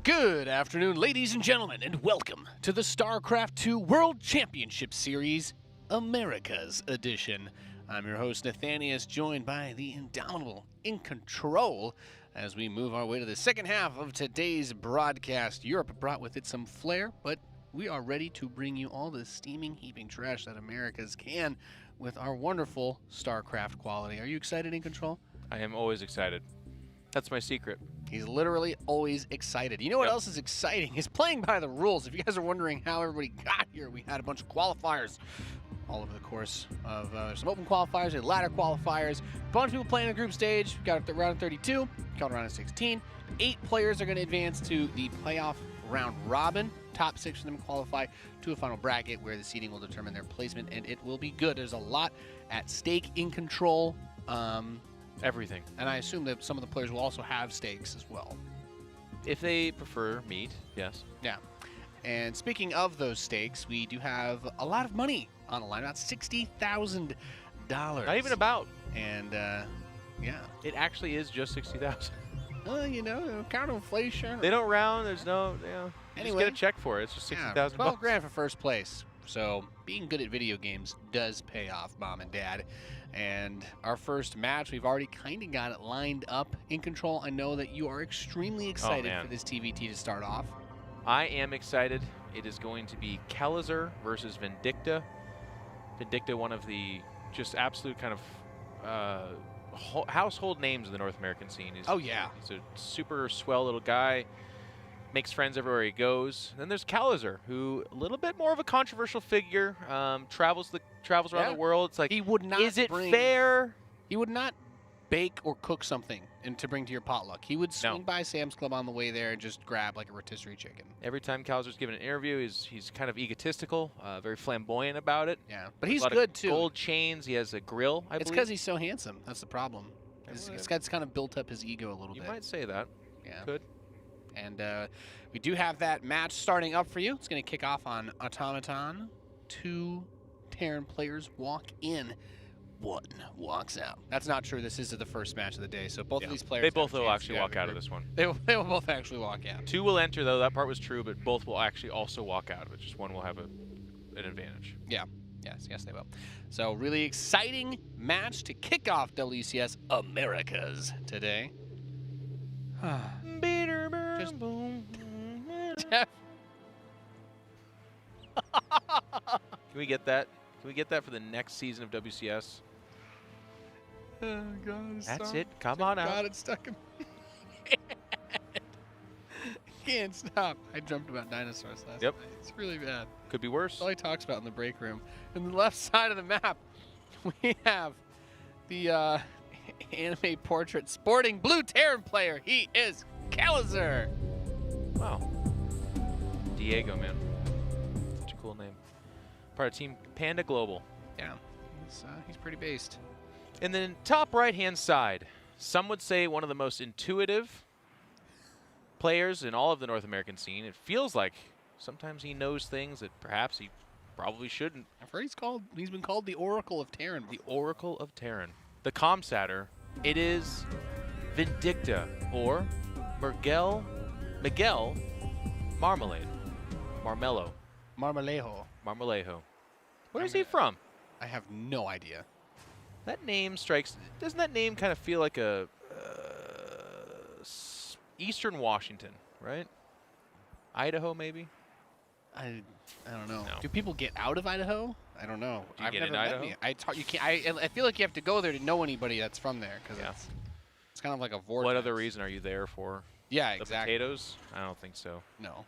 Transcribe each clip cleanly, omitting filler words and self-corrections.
Good afternoon, ladies and gentlemen, and welcome to the StarCraft 2 World Championship Series, America's Edition. I'm your host, Nathanius, joined by the indomitable In Control as we move our way to the second half of today's broadcast. Europe brought with it some flair, but we are ready to bring you all the steaming, heaping trash that Americas can with our wonderful StarCraft quality. Are you excited, In Control? I am always excited. That's my secret. He's literally always excited. You know what else is exciting? Is playing by the rules. If you guys are wondering how everybody got here, we had a bunch of qualifiers all over the course of some open qualifiers, ladder qualifiers, a bunch of people playing the group stage. We got up to round 32, got around 16. 8 players are going to advance to the playoff round robin. Top 6 of them qualify to a final bracket where the seeding will determine their placement, and it will be good. There's a lot at stake. In Control. Everything. And I assume that some of the players will also have stakes as well. If they prefer meat, yes. Yeah. And speaking of those stakes, we do have a lot of money on the line, about $60,000. Not even about. And, yeah. It actually is just 60,000. You know, count inflation. They don't round. There's no, you know. Anyway, just get a check for it. It's just 60,000 yeah, 12 bucks. grand for first place. So being good at video games does pay off, Mom and Dad. And our first match, we've already kind of got it lined up. In Control, I know that you are extremely excited for this TvT to start off. I am excited. It is going to be Kelazhur versus Vindicta. Vindicta, one of the just absolute kind of household names in the North American scene. He's a super swell little guy. Makes friends everywhere he goes. Then there's Kelazhur, who a little bit more of a controversial figure. Travels around the world. It's like, he would not. Is it fair? He would not bake or cook something to bring to your potluck. He would swing by Sam's Club on the way there and just grab like a rotisserie chicken. Every time Kelazhur's given an interview, he's kind of egotistical, very flamboyant about it. Yeah, but he's good too. Gold chains. He has a grill. I believe. It's because he's so handsome. That's the problem. It's kind of built up his ego a little bit. You might say that. Yeah. Could. And we do have that match starting up for you. It's going to kick off on Automaton. 2 Terran players walk in. 1 walks out. That's not true. This is the first match of the day. So both of these players. They both will actually walk out of this one. They will both actually walk out. 2 will enter, though. That part was true, but both will actually also walk out of it. Just one will have an advantage. Yeah. Yes, they will. So really exciting match to kick off WCS Americas today. Just Jeff. Can we get that? Can we get that for the next season of WCS? Oh, God. That's it. Come on out. God, it's stuck in my head. Can't stop. I dreamt about dinosaurs last night. It's really bad. Could be worse. That's all he talks about in the break room. On the left side of the map, we have the anime portrait sporting blue Terran player. He is Kelazhur. Wow. Diego, man. Such a cool name. Part of Team Panda Global. Yeah. He's pretty based. And then top right-hand side, some would say one of the most intuitive players in all of the North American scene. It feels like sometimes he knows things that perhaps he probably shouldn't. I've heard he's been called the Oracle of Terran before. The Oracle of Terran. The Comsatter. It is Vindicta, or Miguel Marmalade. Marmalejo. Where is he from? I have no idea. That name strikes. Doesn't that name kind of feel like a Eastern Washington, right? Idaho, maybe. I don't know. No. Do people get out of Idaho? I don't know. Do you I've get never in met Idaho? me. You can't. I feel like you have to go there to know anybody that's from there because it's kind of like a vortex. What other reason are you there for? Yeah, the exactly. Potatoes? I don't think so. No.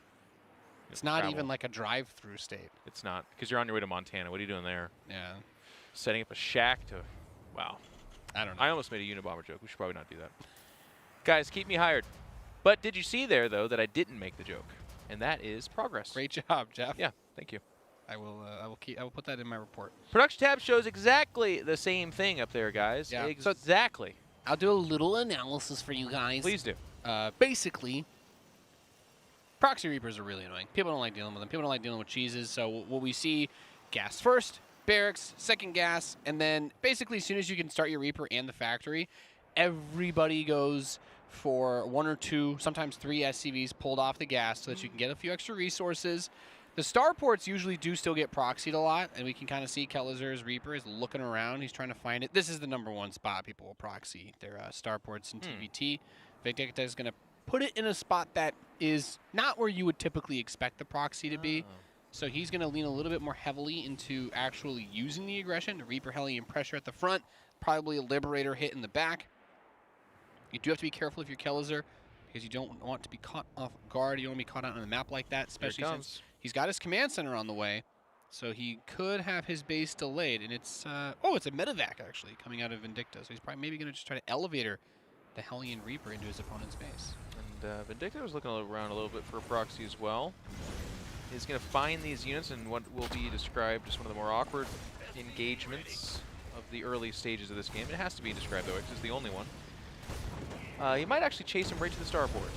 It's not even like a drive-through state. It's not, because you're on your way to Montana. What are you doing there? Yeah. Setting up a shack to, wow. I don't know. I almost made a Unabomber joke. We should probably not do that. Guys, keep me hired. But did you see there, though, that I didn't make the joke? And that is progress. Great job, Jeff. Yeah, thank you. I will put that in my report. Production tab shows exactly the same thing up there, guys. Yeah. Exactly. I'll do a little analysis for you guys. Please do. Basically, proxy reapers are really annoying. People don't like dealing with them. People don't like dealing with cheeses. So what we see, gas first, barracks, second gas, and then basically as soon as you can start your reaper and the factory, everybody goes for 1 or 2, sometimes 3 SCVs pulled off the gas so that you can get a few extra resources. The starports usually do still get proxied a lot, and we can kind of see Kelazhur's Reaper is looking around. He's trying to find it. This is the #1 spot people will proxy their starports in TvT. Vindicta is going to put it in a spot that is not where you would typically expect the proxy to be. So he's going to lean a little bit more heavily into actually using the aggression. The Reaper Hellion pressure at the front, probably a Liberator hit in the back. You do have to be careful if you're Kelazhur, because you don't want to be caught off guard. You don't want to be caught out on a map like that, especially since he's got his command center on the way. So he could have his base delayed. And it's, it's a medevac, actually, coming out of Vindicta. So he's probably maybe going to just try to elevator the Hellion Reaper into his opponent's base. And Vindicta was looking around a little bit for a proxy as well. He's going to find these units in what will be described as one of the more awkward engagements of the early stages of this game. It has to be described, though, because it's the only one. You might actually chase him right to the starport.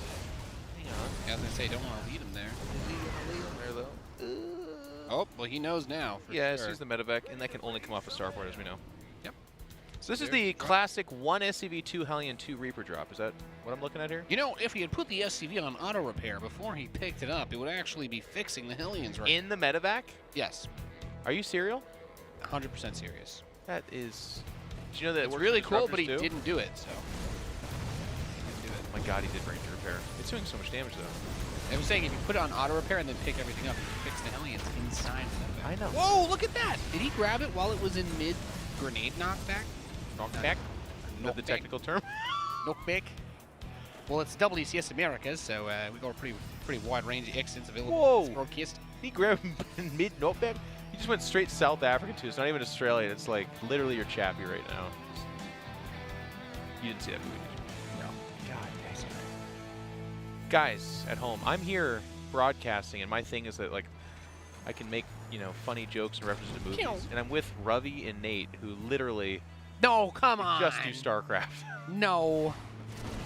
Hang on. Yeah, I was going to say, don't want to lead him there. Lead him there, though. Oh, well, he knows now, for yeah, sure. he's the medevac, and that can only come off a starport, as we know. Yep. So this is the classic 1 SCV, 2 Hellion, 2 Reaper drop. Is that what I'm looking at here? You know, if he had put the SCV on auto repair before he picked it up, it would actually be fixing the Hellions right in the medevac? Yes. Are you serial? 100% serious. That is... Do you know that it's really cool, but he didn't do it, so... Oh my god, he did range repair. It's doing so much damage, though. I was saying, if you put it on auto repair and then pick everything up, you can fix the Hellions inside of that. I know. Whoa, look at that! Did he grab it while it was in mid-grenade knockback? Knockback? Is that the technical term? Knockback. Well, it's WCS Americas, so we got a pretty wide range of accents available. Whoa! Broadcast. He grabbed him in mid-knockback? He just went straight South Africa, too. It's not even Australia. It's like literally your chappy right now. You didn't see that movie, did you? No. God, guys at home, I'm here broadcasting, and my thing is that, like, I can make, you know, funny jokes and references to movies. And I'm with Ravi and Nate, who literally no, come on, just do StarCraft. No,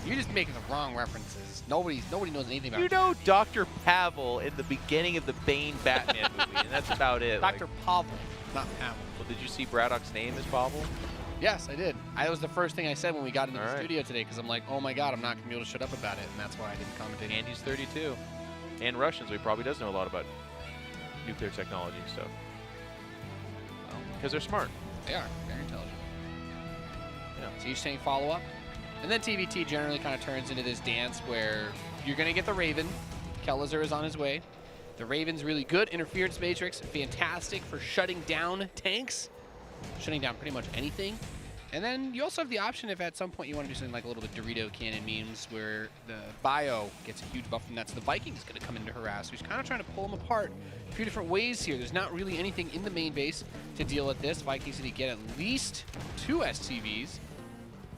you're just making the wrong references. Nobody knows anything about. You know Dr. Pavel in the beginning of the Bane Batman movie, and that's about it. Dr. Pavel, not Pavel. Well, did you see Braddock's name as Pavel? Yes, I did. That was the first thing I said when we got into the studio today, because I'm like, oh my god, I'm not going to be able to shut up about it, and that's why I didn't commentate. And he's 32. And Russian, so he probably does know a lot about nuclear technology, so. Because they're smart. They are. Very intelligent. Yeah. Siege tank follow-up. And then TvT generally kind of turns into this dance where you're going to get the Raven. Kelazhur is on his way. The Raven's really good. Interference Matrix, fantastic for shutting down tanks. Shutting down pretty much anything. And then you also have the option if at some point you want to do something like a little bit Dorito cannon memes where the bio gets a huge buff from that, so the Viking is going to come in to harass. So he's kind of trying to pull them apart a few different ways here. There's not really anything in the main base to deal with this. Vikings need to get at least 2 SCVs.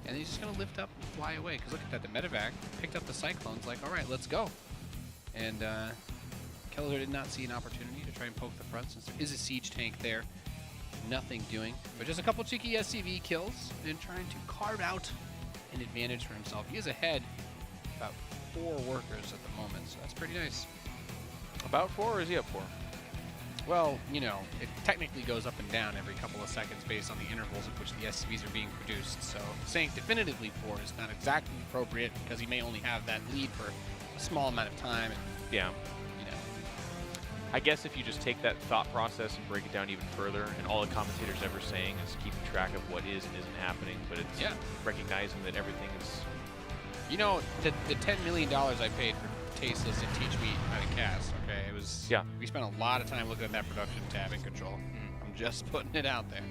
And he's just going to lift up and fly away. Because look at that, the medevac picked up the Cyclones like, all right, let's go. And Kelazhur did not see an opportunity to try and poke the front since there is a siege tank there. Nothing doing, but just a couple cheeky SCV kills and trying to carve out an advantage for himself. He is ahead about 4 workers at the moment, so that's pretty nice. About 4, or is he up 4? Well, you know, it technically goes up and down every couple of seconds based on the intervals at which the SCVs are being produced, so saying definitively 4 is not exactly appropriate because he may only have that lead for a small amount of time. And, yeah. You know. I guess if you just take that thought process and break it down even further, and all the commentators ever saying is keeping track of what is and isn't happening, but it's recognizing that everything is... You know, the $10 million I paid for Tasteless and Teach Me How to Cast, okay? It was... Yeah. We spent a lot of time looking at that production tab and control. I'm just putting it out there.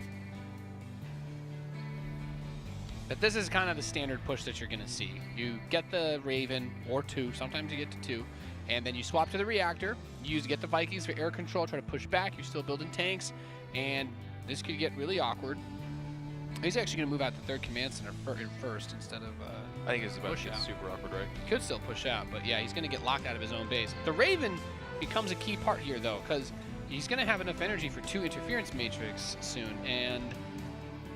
But this is kind of the standard push that you're going to see. You get the Raven, or 2, sometimes you get to 2, and then you swap to the reactor. You get the Vikings for air control, try to push back. You're still building tanks, and this could get really awkward. He's actually going to move out the 3rd command center first instead of I think it's about to get out. super awkward, right? He could still push out, but yeah, he's going to get locked out of his own base. The Raven becomes a key part here, though, because he's going to have enough energy for 2 interference matrix soon, and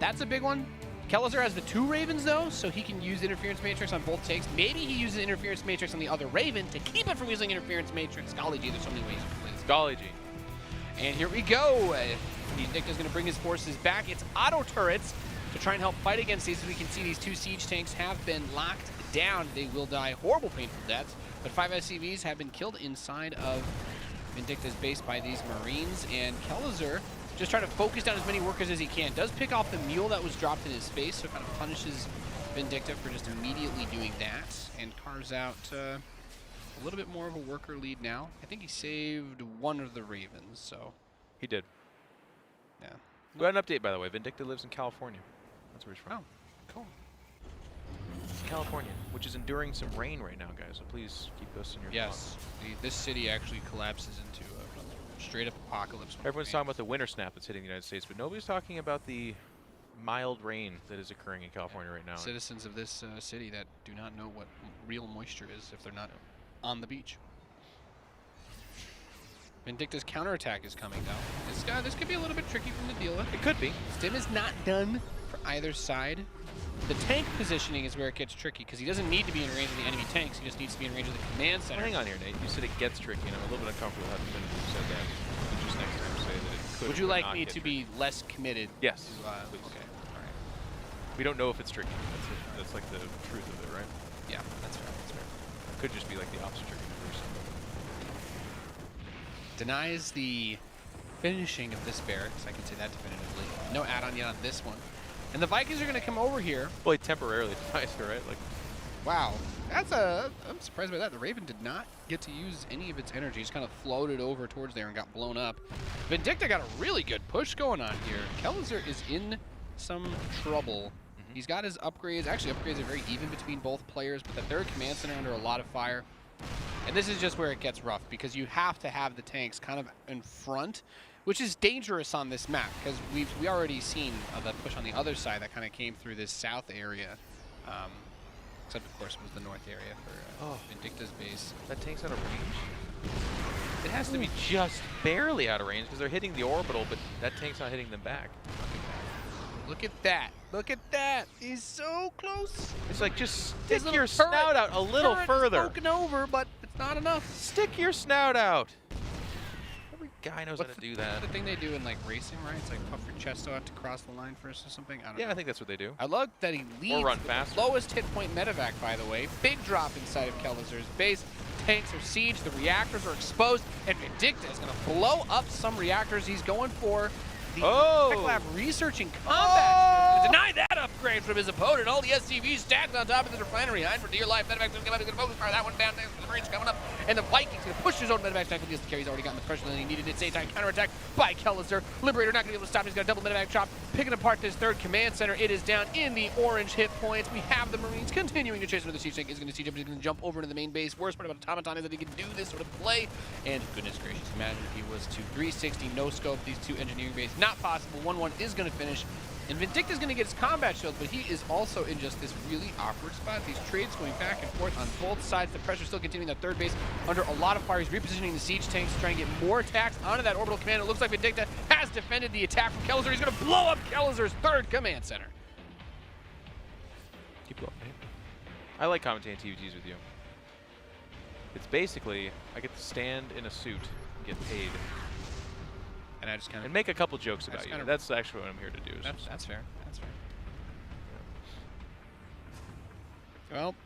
that's a big one. Kelazhur has the 2 Ravens, though, so he can use interference matrix on both takes. Maybe he uses interference matrix on the other Raven to keep it from using interference matrix. Golly gee, there's so many ways to play this. Golly gee. And here we go. Vindicta's going to bring his forces back. It's auto turrets to try and help fight against these. As we can see, these 2 siege tanks have been locked down. They will die horrible, painful deaths. But 5 SCVs have been killed inside of Vindicta's base by these Marines, and Kelazhur just trying to focus down as many workers as he can. Does pick off the mule that was dropped in his face, so kind of punishes Vindicta for just immediately doing that, and carves out a little bit more of a worker lead now. I think he saved one of the Ravens, so. He did. Yeah. We got an update, by the way. Vindicta lives in California. That's where he's from. Oh, cool. California, which is enduring some rain right now, guys. So please keep us in your thoughts. Yes, this city actually collapses into a straight-up apocalypse. Everyone's talking about the winter snap that's hitting the United States, but nobody's talking about the mild rain that is occurring in California right now. Citizens of this city that do not know what real moisture is if they're not on the beach. Vindicta's counterattack is coming though. This could be a little bit tricky from the deal with. It could be. Stim is not done for either side. The tank positioning is where it gets tricky because he doesn't need to be in range of the enemy tanks. He just needs to be in range of the command center. Hang on here, Nate. You said it gets tricky, and I'm a little bit uncomfortable having you said that. Could you just next time say that it could. Would you like me to be less committed? Yes. Okay. All right. We don't know if it's tricky. That's like the truth of it, right? Yeah, that's fair. That's fair. It could just be like the opposite tricky reverse. Denies the finishing of this barracks. I can say that definitively. No add-on yet on this one. And the Vikings are going to come over here. Well, he temporarily denies her, right? Like, wow. I'm surprised by that. The Raven did not get to use any of its energy. Just kind of floated over towards there and got blown up. Vindicta got a really good push going on here. Kelazhur is in some trouble. He's got his upgrades. Actually, upgrades are very even between both players, but the third command center under a lot of fire. And this is just where it gets rough because you have to have the tanks kind of in front, which is dangerous on this map because we already seen the push on the other side that kind of came through this south area. Except, of course, it was the north area for Vindicta's base. that tank's out of range? It has to be just barely out of range because they're hitting the orbital, but that tank's not hitting them back. Look at that. Look at that. He's so close. It's like, just stick your snout out a little further. Poking over, but it's not enough. Stick your snout out. Every guy knows how to do that. The thing they do in like racing, right? It's like puff your chest out to cross the line first or something. I don't know. Yeah, I think that's what they do. I love that he leads run with faster. the lowest hit point medevac, by the way. Big drop inside of Kelazhur's base. Tanks are sieged, the reactors are exposed, and Vindicta is going to blow up some reactors. He's going for the Tech Lab researching combat. Deny that upgrade from his opponent. All the SCVs stacked on top of the refinery. Hide for dear life. Medevac's going to focus fire that one down. The Marines coming up. And the Vikings going to push his own Medevac tank with the carry. He's already gotten the pressure that he needed. It's a time counterattack by Kelazhur. Liberator not going to be able to stop. He's got a double Medevac chop. Picking apart this third command center. It is down in the orange hit points. We have the Marines continuing to chase him. The siege tank is going to siege up. He's going to jump over into the main base. Worst part about Automaton is that he can do this sort of play. And goodness gracious, imagine if he was to 360 no scope these two engineering bases. Not possible. 1-1 is going to finish. And Vindicta's going to get his combat shield, but he is also in just this really awkward spot. These trades going back and forth on both sides. The pressure still continuing. The third base under a lot of fire. He's repositioning the siege tanks, trying to get more attacks onto that orbital command. It looks like Vindicta has defended the attack from Kelazhur. He's going to blow up Kelazhur's third command center. Keep going, mate. I like commentating TvTs with you. It's basically, I get to stand in a suit and get paid. And I just kind of make a couple jokes about you. That's actually what I'm here to do. That's fair. That's fair. Well,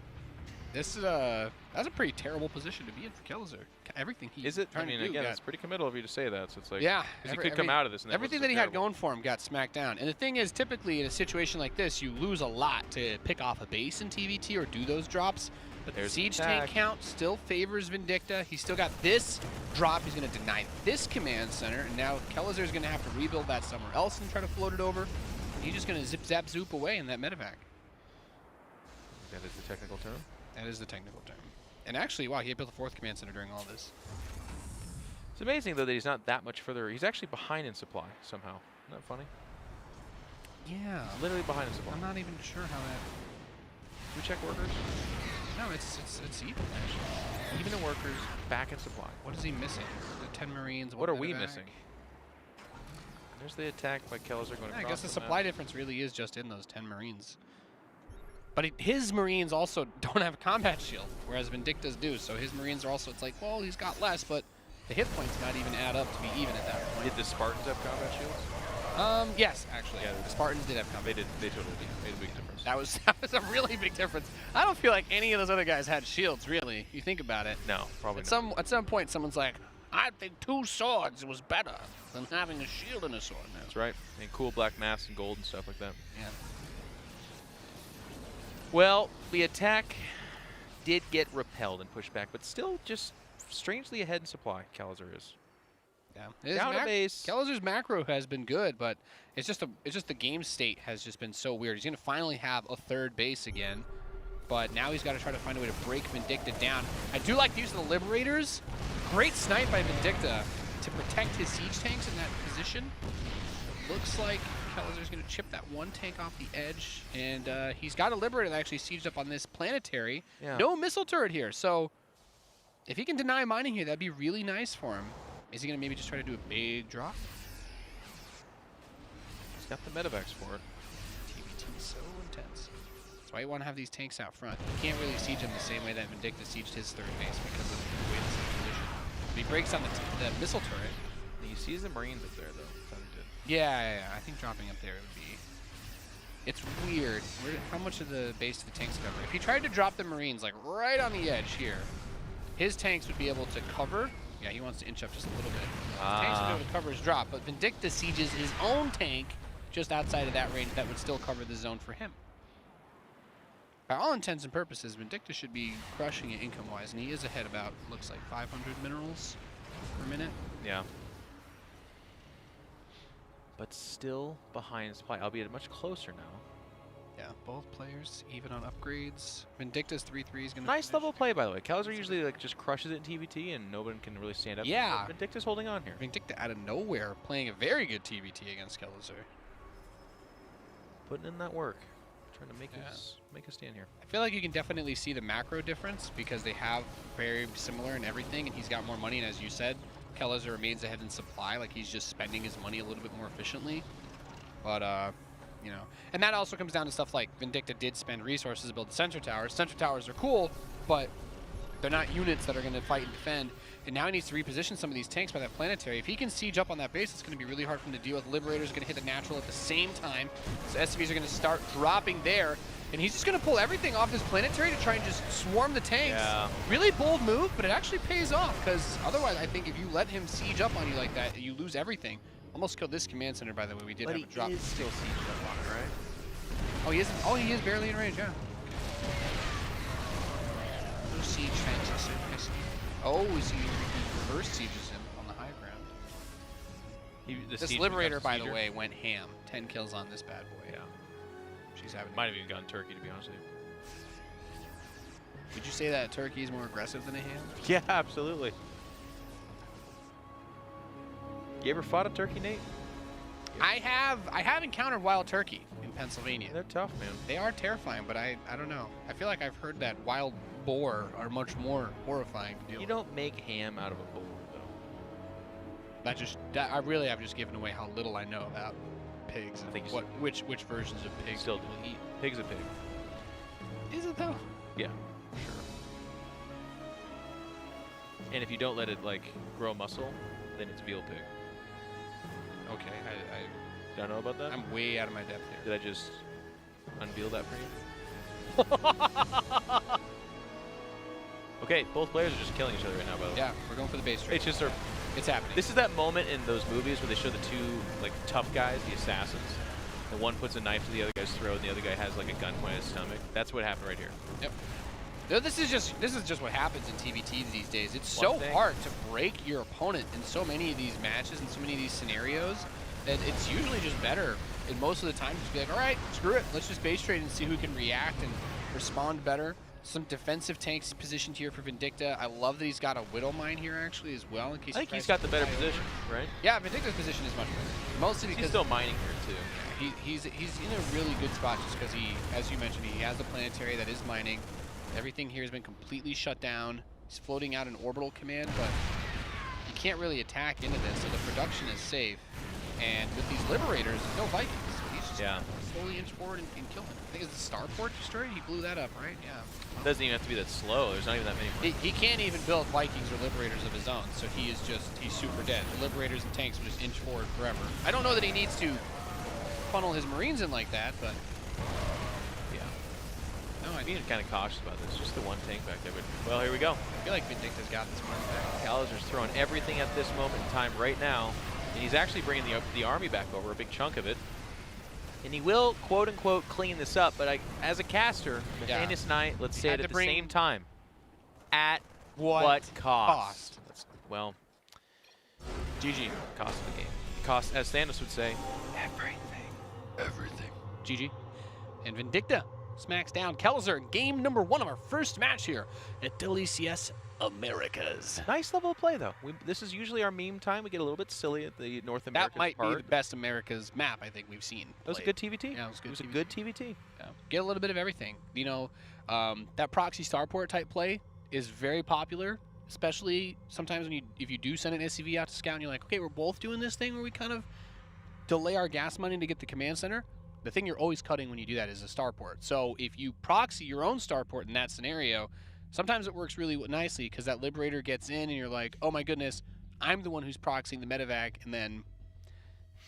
this is that's a pretty terrible position to be in for Kelazhur. Everything he's trying to do. Again, it's pretty committal of you to say that. So it's like, yeah, because he could come out of this. And everything that he had going for him got smacked down. And the thing is, typically in a situation like this, you lose a lot to pick off a base in TvT or do those drops. But the siege tank count still favors Vindicta. He's still got this drop. He's going to deny this command center. And now Kelazhur is going to have to rebuild that somewhere else and try to float it over. And he's just going to zip, zap, zoop away in that medevac. That is the technical term? That is the technical term. And actually, wow, he had built a fourth command center during all this. It's amazing, though, that he's not that much further. He's actually behind in supply, somehow. Isn't that funny? Yeah. He's literally behind in supply. I'm not even sure how that... Can we check workers? No, it's even, actually. Even in workers, back in supply. What is he missing? The 10 Marines, what are we missing? There's the attack by Kelazhur going across. I guess the supply difference really is just in those 10 Marines. But his Marines also don't have a combat shield, whereas Vindicta's do. So his Marines are also, it's like, well, he's got less, but the hit points not even add up to be even at that point. Did the Spartans have combat shields? Yes, actually. Yeah, The Spartans did have combat. They totally made a big difference. That was a really big difference. I don't feel like any of those other guys had shields, really. You think about it. No, probably At not. At some point, someone's like, I think 2 swords was better than having a shield and a sword now. That's right. And cool black masks and gold and stuff like that. Yeah. Well, the attack did get repelled and pushed back, but still just strangely ahead in supply, Kelazhur is. Yeah. Down a base. Kelazhur's macro has been good, but it's just the game state has just been so weird. He's gonna finally have a 3rd base again, but now he's got to try to find a way to break Vindicta down. I do like the use of the Liberators. Great snipe by Vindicta to protect his siege tanks in that position. It looks like Kelazhur's gonna chip that 1 tank off the edge, and he's got a Liberator that actually sieged up on this planetary. Yeah. No missile turret here, so if he can deny mining here, that'd be really nice for him. Is he going to maybe just try to do a big drop? He's got the medevacs for it. TvT is so intense. That's why you want to have these tanks out front. You can't really siege him the same way that Vindicta sieged his 3rd base because of the way this is positioned. But he breaks down the missile turret. And he sees the Marines up there, though. That's what he did. Yeah. I think dropping up there would be... It's weird. How much of the base do the tanks cover? If he tried to drop the Marines, like, right on the edge here, his tanks would be able to cover... Yeah, he wants to inch up just a little bit. His tanks would be able to cover his drop, but Vindicta sieges his own tank just outside of that range that would still cover the zone for him. By all intents and purposes, Vindicta should be crushing it income-wise, and he is ahead about, looks like 500 minerals per minute. Yeah. But still behind supply, albeit much closer now. Yeah, both players even on upgrades. Vindicta's 3-3 is going to Nice level play, by the way. Kelazhur usually like just crushes it in TvT, and no one can really stand up. Yeah. But Vindicta's holding on here. Vindicta out of nowhere playing a very good TvT against Kelazhur. Putting in that work. Trying to make Yeah. us make a stand here. I feel like you can definitely see the macro difference because they have very similar in everything, and he's got more money, and as you said, Kelazhur remains ahead in supply, like he's just spending his money a little bit more efficiently. But, you know, and that also comes down to stuff like Vindicta did spend resources to build the sensor towers. Sensor towers are cool, but they're not units that are going to fight and defend. And now he needs to reposition some of these tanks by that planetary. If he can siege up on that base, it's going to be really hard for him to deal with. Liberators are going to hit the natural at the same time. So SCVs are going to start dropping there. And he's just going to pull everything off this planetary to try and just swarm the tanks. Yeah. Really bold move, but it actually pays off. Because otherwise, I think if you let him siege up on you like that, you lose everything. Almost killed this command center, by the way. We did have a drop. But he is still sieged up on it, right? Oh, he isn't. Oh, he is barely in range, yeah. No siege fences. Oh, is he reverse sieges him on the high ground? This Liberator, by the way, went ham. 10 kills on this bad boy. Yeah. She's having. Might have even gone Turkey, to be honest with you. Would you say that Turkey is more aggressive than a ham? Yeah, absolutely. You ever fought a turkey, Nate? I have encountered wild turkey in Pennsylvania. They're tough, man. They are terrifying, but I don't know. I feel like I've heard that wild boar are much more horrifying to deal You with. don't make ham out of a boar, though. I really have just given away how little I know about pigs I think and which versions of pigs Still people eat. Pig's a pig. Is it though? Yeah, sure. And if you don't let it like grow muscle, then it's veal pig. Okay, Don't know about that? I'm way out of my depth here. Did I just unveil that for you? Okay, both players are just killing each other right now, by the way. Yeah, we're going for the base trade. It's just It's happening. this is that moment in those movies where they show the two like tough guys, the assassins. The one puts a knife to the other guy's throat, and the other guy has like a gun pointed at his stomach. That's what happened right here. Yep. This is just what happens in TvT these days. It's so hard to break your opponent in so many of these matches and so many of these scenarios that it's usually just better. And most of the time, just be like, all right, screw it. Let's just base trade and see who can react and respond better. Some defensive tanks positioned here for Vindicta. I love that he's got a Widow Mine here actually as well. In case I think he's got the better position, right? Yeah, Vindicta's position is much better. Mostly because he's still mining here too. He's in a really good spot just because he, as you mentioned, he has the planetary that is mining. Everything here has been completely shut down. He's floating out an orbital command, but you can't really attack into this, so the production is safe. And with these Liberators, there's no Vikings. So he's just slowly inch forward and kill him. I think it's the starport destroyed. He blew that up, right? Yeah. Doesn't even have to be that slow. There's not even that many. He can't even build Vikings or Liberators of his own, so he's super dead. The Liberators and tanks will just inch forward forever. I don't know that he needs to funnel his Marines in like that, but yeah. No, I'm being kind of cautious about this. Just the one tank back there, but well, here we go. I feel like Vindicta's got this one back. Kelazhur's throwing everything at this moment in time right now, and he's actually bringing the army back over, a big chunk of it. And he will, quote unquote, clean this up, but as a caster, the heinous knight, let's say it at the same time. At what cost? Well, GG, cost of the game. Cost, as Thanos would say, everything. GG. And Vindicta smacks down Kelazhur in game number 1 of our first match here at WCS Americas. Nice level of play, though. This is usually our meme time. We get a little bit silly at the North American part. That might be the best America's map I think we've seen. That was a good TvT. Yeah, it was good. It was a good TvT. Yeah. Get a little bit of everything. You know, that proxy starport type play is very popular, especially sometimes when if you do send an SCV out to scout and you're like, okay, we're both doing this thing where we kind of delay our gas money to get the command center. The thing you're always cutting when you do that is a starport. So if you proxy your own starport in that scenario, sometimes it works really nicely because that Liberator gets in and you're like, oh my goodness, I'm the one who's proxying the medevac, and then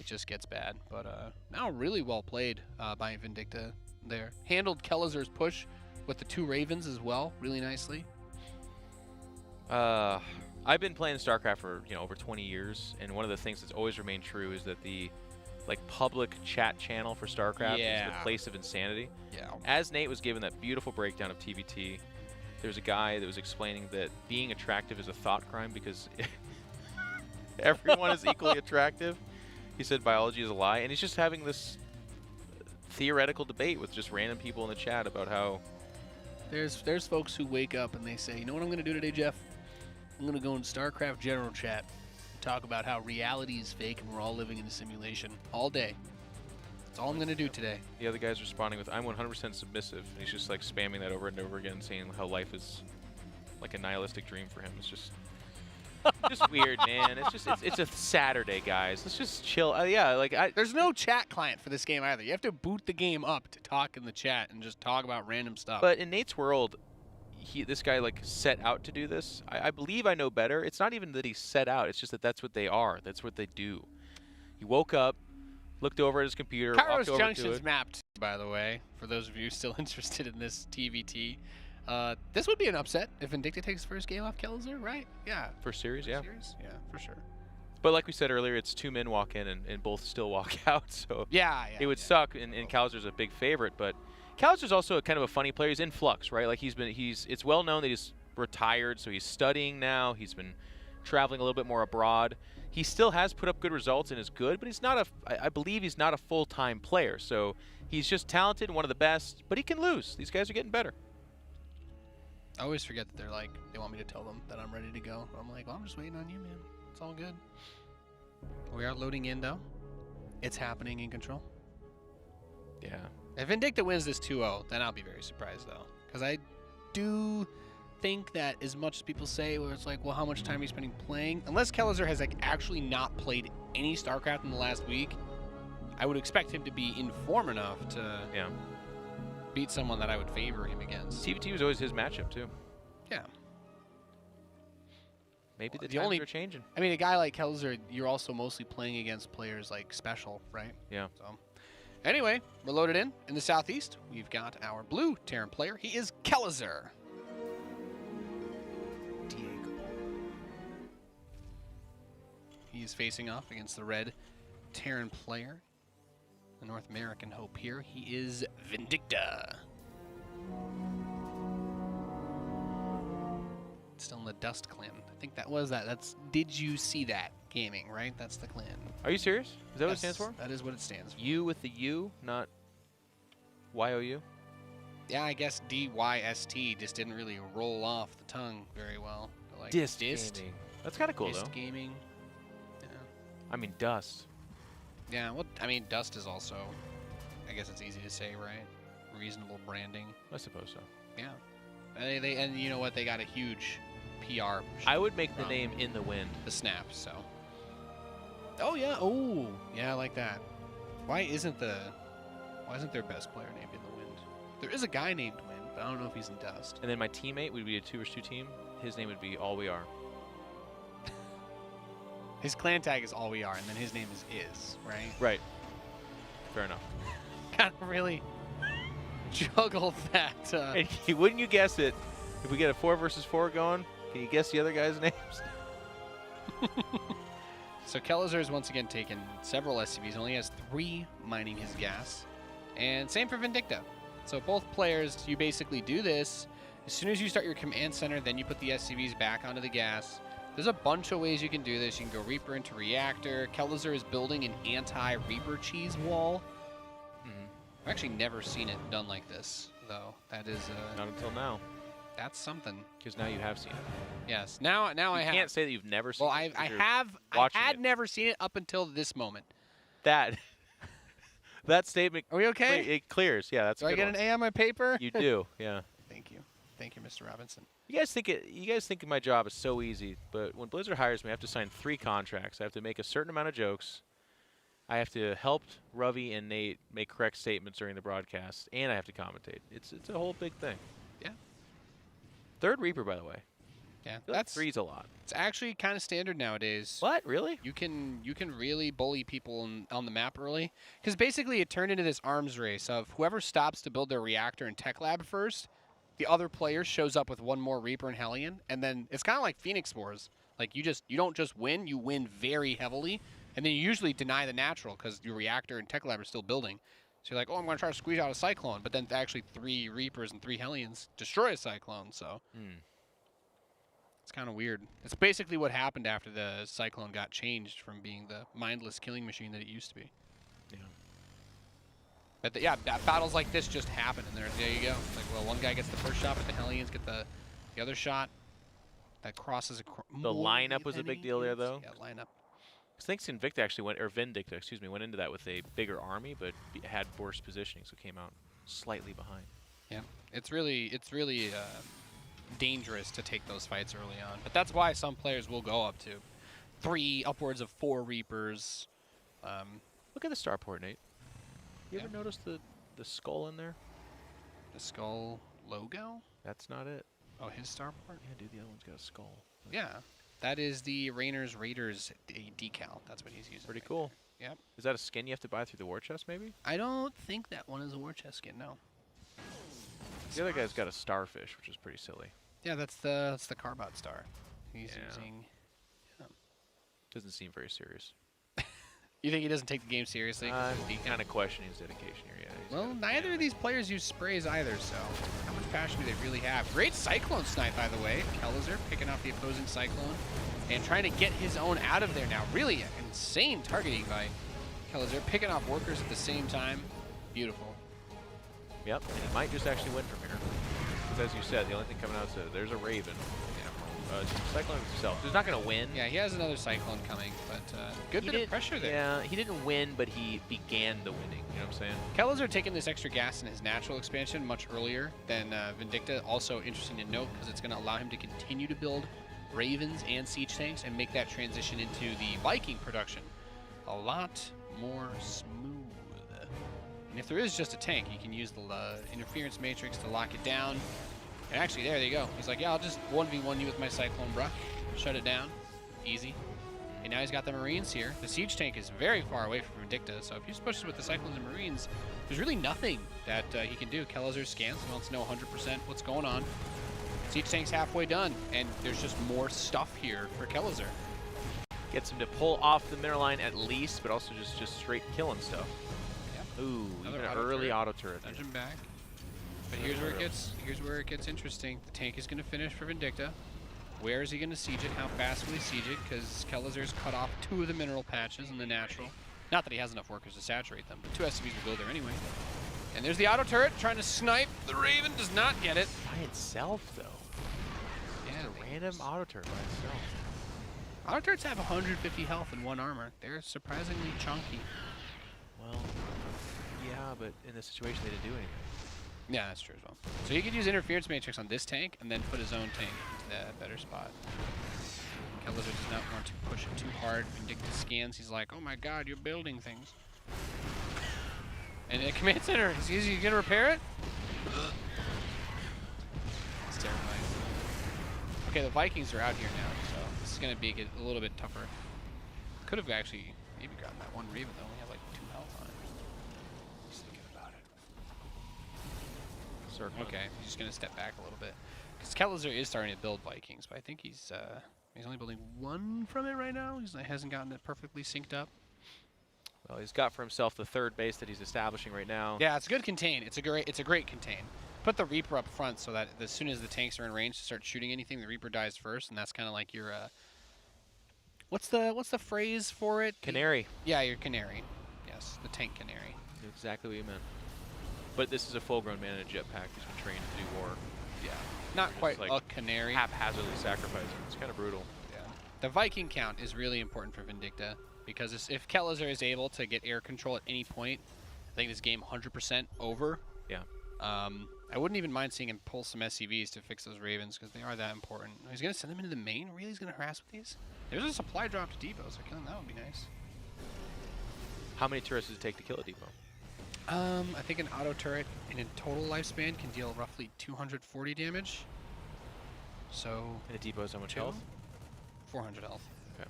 it just gets bad. But now really well played by Vindicta there. Handled Kelazhur's push with the 2 Ravens as well really nicely. I've been playing StarCraft for over 20 years, and one of the things that's always remained true is that the public chat channel for StarCraft is the place of insanity. Yeah. As Nate was given that beautiful breakdown of TvT, there's a guy that was explaining that being attractive is a thought crime because everyone is equally attractive. He said biology is a lie, and he's just having this theoretical debate with just random people in the chat about how there's folks who wake up and they say, you know what I'm going to do today, Jeff? I'm going to go in StarCraft general chat and talk about how reality is fake and we're all living in a simulation all day. That's all I'm going to do today. The other guy's responding with, I'm 100% submissive. And he's just spamming that over and over again, saying how life is like a nihilistic dream for him. It's just weird, man. It's a Saturday, guys. Let's just chill. There's no chat client for this game either. You have to boot the game up to talk in the chat and just talk about random stuff. But in Nate's world, this guy set out to do this. I believe I know better. It's not even that he set out. It's just that that's what they are. That's what they do. He woke up, looked over at his computer, Kairos walked over Junction's to it. mapped, by the way, for those of you still interested in this TvT. This would be an upset if Vindicta takes the first game off Kelazhur, right? Yeah. First series, yeah. Yeah, for sure. But like we said earlier, it's 2 men walk in and both still walk out. So it would suck, and Kelazhur's a big favorite. But Kelazhur's also a kind of a funny player. He's in flux, right? Like it's well known that he's retired, so he's studying now. He's been traveling a little bit more abroad. He still has put up good results and is good, but he's not I believe he's not a full-time player. So he's just talented and one of the best, but he can lose. These guys are getting better. I always forget that they want me to tell them that I'm ready to go. I'm like, well, I'm just waiting on you, man. It's all good. We are loading in, though. It's happening in control. Yeah. If Vindicta wins this 2-0, then I'll be very surprised, though. Because I do think that as much as people say, where it's like, well, how much time are you spending playing? Unless Kelazhur has actually not played any StarCraft in the last week, I would expect him to be in form enough to beat someone that I would favor him against. TvT was always his matchup, too. Yeah. Maybe the times are changing. I mean, a guy like Kelazhur, you're also mostly playing against players like Special, right? Yeah. So, anyway, we're loaded in. In the southeast, we've got our blue Terran player. He is Kelazhur. He is facing off against the red Terran player. The North American hope here. He is Vindicta. Still in the Dust Clan. I think that was that. That's Did You See That Gaming, right? That's the clan. Are you serious? Is that what it stands for? That is what it stands for. U with the U, not YOU? Yeah, I guess DYST just didn't really roll off the tongue very well. Like Dist Gaming. That's kind of cool, Dist though. Gaming. Yeah. I mean, Dust. Yeah, well, I mean, Dust is also, I guess it's easy to say, right? Reasonable branding. I suppose so. Yeah. And you know what? They got a huge PR. I would make the name In the Wind. The Snap, so. Oh, yeah. Oh, yeah, I like that. Why isn't the Why isn't their best player named in the Wind? There is a guy named Wind, but I don't know if he's in Dust. And then my teammate would be a 2 vs 2 team. His name would be All We Are. His clan tag is All We Are, and then his name is, right? Right. Fair enough. Kind of really juggled that. And wouldn't you guess it? If we get a 4 vs 4 going, can you guess the other guys' names? So Kelazhur has once again taken several SCVs, only has 3 mining his gas. And same for Vindicta. So both players, you basically do this. As soon as you start your command center, then you put the SCVs back onto the gas. There's a bunch of ways you can do this. You can go Reaper into Reactor. Kelazhur is building an anti-Reaper cheese wall. I've actually never seen it done like this, though. That is... Not until now. That's something. Because now you have seen it. Yes. Now I have. You can't say that you've never seen well, it. I had never seen it up until this moment. That statement. Are we okay? It clears. Yeah, that's. Do I get an A on my paper? You do. Yeah. Thank you, Mr. Robinson. You guys think my job is so easy, but when Blizzard hires me, I have to sign 3 contracts. I have to make a certain amount of jokes. I have to help Ravi and Nate make correct statements during the broadcast, and I have to commentate. It's a whole big thing. Yeah. 3rd Reaper, by the way. Yeah, that's 3's a lot. It's actually kind of standard nowadays. What? Really? You can really bully people on the map early, because basically it turned into this arms race of whoever stops to build their reactor and tech lab first, the other player shows up with 1 more Reaper and Hellion, and then it's kind of like Phoenix Wars. Like you don't just win, you win very heavily, and then you usually deny the natural because your reactor and tech lab are still building. So you're like, oh, I'm going to try to squeeze out a Cyclone, but then actually 3 Reapers and 3 Hellions destroy a Cyclone, so... It's kind of weird. It's basically what happened after the Cyclone got changed from being the mindless killing machine that it used to be. Yeah. But battles like this just happen, and there you go. It's like, well, one guy gets the first shot, but the Hellions get the other shot. That crosses across. The lineup was a big deal there, though. Yeah, lineup. I think Vindicta actually went into that with a bigger army, but had worse positioning, so came out slightly behind. Yeah, it's really dangerous to take those fights early on. But that's why some players will go up to 3, upwards of 4 Reapers. Look at the starport, Nate. You ever notice the skull in there? The skull logo? That's not it. Oh, his starport? Yeah, dude, the other one's got a skull. Yeah. That is the Raiders decal. That's what he's using. Pretty cool. Yep. Is that a skin you have to buy through the war chest, maybe? I don't think that one is a war chest skin, no. The other guy's got a starfish, which is pretty silly. Yeah, that's the Carbot star. He's using... Yeah. Doesn't seem very serious. You think he doesn't take the game seriously? I'm kind of questioning his dedication here, yeah. Well, neither of these players use sprays either, so how much passion do they really have? Great Cyclone snipe, by the way. Kelazhur picking off the opposing Cyclone and trying to get his own out of there now. Really insane targeting by Kelazhur, picking off workers at the same time. Beautiful. Yep, and he might just actually win from here. Because as you said, the only thing coming out is there's a Raven. Cyclone himself. He's not going to win. Yeah, he has another Cyclone coming, but good bit of pressure there. Yeah, he didn't win, but he began the winning. You know what I'm saying? Kelazhur taking this extra gas in his natural expansion much earlier than Vindicta. Also interesting to note because it's going to allow him to continue to build Ravens and Siege Tanks and make that transition into the Viking production a lot more smooth. And if there is just a tank, you can use the interference matrix to lock it down. And actually, there you go. He's like, yeah, I'll just 1v1 you with my Cyclone, bruh. Shut it down. Easy. And now he's got the Marines here. The Siege Tank is very far away from Vindicta, so if he just pushes with the Cyclones and Marines, there's really nothing that he can do. Kelazhur scans. He wants to know 100% what's going on. Siege Tank's halfway done, and there's just more stuff here for Kelazhur. Gets him to pull off the mineral line at least, but also just straight killing stuff. Yep. Ooh, even an early auto turret. Dungeon back. But here's where it gets interesting. The tank is going to finish for Vindicta. Where is he going to siege it? How fast will he siege it? Because Kelazhur's cut off 2 of the mineral patches in the natural. Not that he has enough workers to saturate them, but 2 SCVs will go there anyway. And there's the auto turret trying to snipe. The Raven does not get it. By itself, though. Yeah, a random auto turret by itself. Auto turrets have 150 health and 1 armor. They're surprisingly chunky. Well, yeah, but in this situation, they didn't do anything. Yeah, that's true as well. So he could use interference matrix on this tank and then put his own tank into that better spot. Kelazhur does not want to push it too hard. Vindicta scans. He's like, oh my god, you're building things. And a command center. Is he gonna repair it? It's terrifying. Okay, the Vikings are out here now, so this is gonna be a little bit tougher. Could have actually maybe gotten that one Raven though. We have like 2 health on it. Just thinking about it. Circle. Okay, he's just gonna step back a little bit. Because Kelazhur is starting to build Vikings, but I think he's only building 1 from it right now. He hasn't gotten it perfectly synced up. Well, he's got for himself the 3rd base that he's establishing right now. Yeah, it's a good contain. It's a great contain. Put the Reaper up front so that as soon as the tanks are in range to start shooting anything, the Reaper dies first, and that's kind of like your what's the phrase for it? Canary. Yeah, your canary. Yes, the tank canary. Exactly what you meant. But this is a full-grown man in a jetpack who's been trained to do war. Yeah, not quite like a canary. Haphazardly sacrificing. It's kind of brutal. Yeah. The Viking count is really important for Vindicta because if Kelazhur is able to get air control at any point, I think this game 100% over. Yeah. I wouldn't even mind seeing him pull some SCVs to fix those Ravens because they are that important. He's going to send them into the main? Really? He's going to harass with these? There's a supply drop to depot, so killing that would be nice. How many turrets does it take to kill a depot? I think an auto turret in a total lifespan can deal roughly 240 damage. So And a depot has how much health? 400 health. Okay.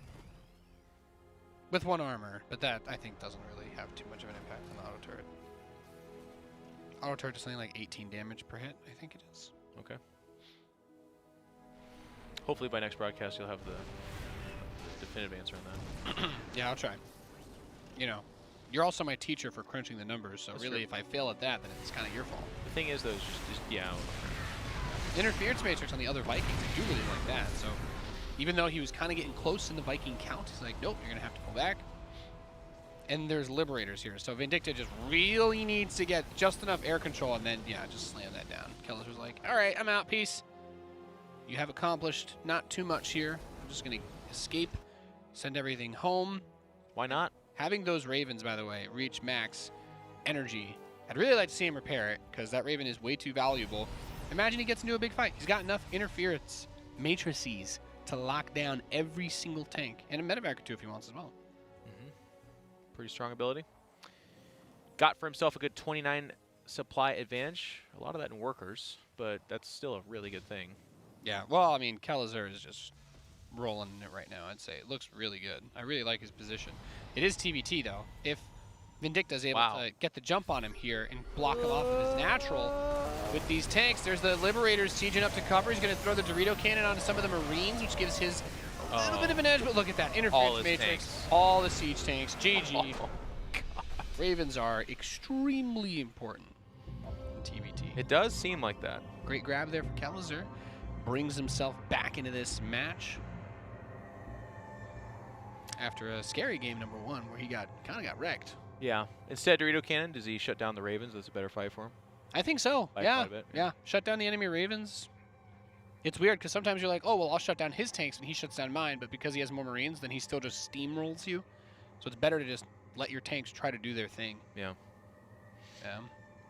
With 1 armor, but that I think doesn't really have too much of an impact on the auto turret. Auto turret is something like 18 damage per hit, I think it is. Okay. Hopefully by next broadcast you'll have the definitive answer on that. Yeah, I'll try. You know, you're also my teacher for crunching the numbers, so That's really true. if I fail at that, then it's kind of your fault. The thing is, though, is just yeah. Interference matrix on the other Vikings, I do really like that. So even though he was kind of getting close in the Viking count, he's like, nope, you're going to have to pull back. And there's Liberators here. So Vindicta just really needs to get just enough air control and then, yeah, just slam that down. Kelazhur's like, all right, I'm out, peace. You have accomplished not too much here. I'm just going to escape, send everything home. Why not? Having those Ravens, by the way, reach max energy, I'd really like to see him repair it because that Raven is way too valuable. Imagine he gets into a big fight. He's got enough interference matrices to lock down every single tank and a medevac or 2 if he wants as well. Pretty strong ability. Got for himself a good 29 supply advantage. A lot of that in workers, but that's still a really good thing. Yeah, well, I mean, Kelazhur is just rolling in it right now, I'd say. It looks really good. I really like his position. It is TvT, though. If Vindicta is able to get the jump on him here and block him off of his natural with these tanks, there's the Liberators sieging up to cover. He's going to throw the Dorito cannon onto some of the Marines, which gives his a little bit of an edge, but look at that. Interference matrix, tanks. all the siege tanks, GG. Ravens are extremely important in TvT. It does seem like that. Great grab there for Kelazhur. Brings himself back into this match after a scary game number 1 where he kind of got wrecked. Yeah. Instead, Dorito Cannon, does he shut down the Ravens? That's a better fight for him? I think so. By Yeah. quite a bit, Yeah. Shut down the enemy Ravens. It's weird because sometimes you're like, oh, well, I'll shut down his tanks and he shuts down mine, but because he has more Marines, then he still just steamrolls you. So it's better to just let your tanks try to do their thing. Yeah. Yeah.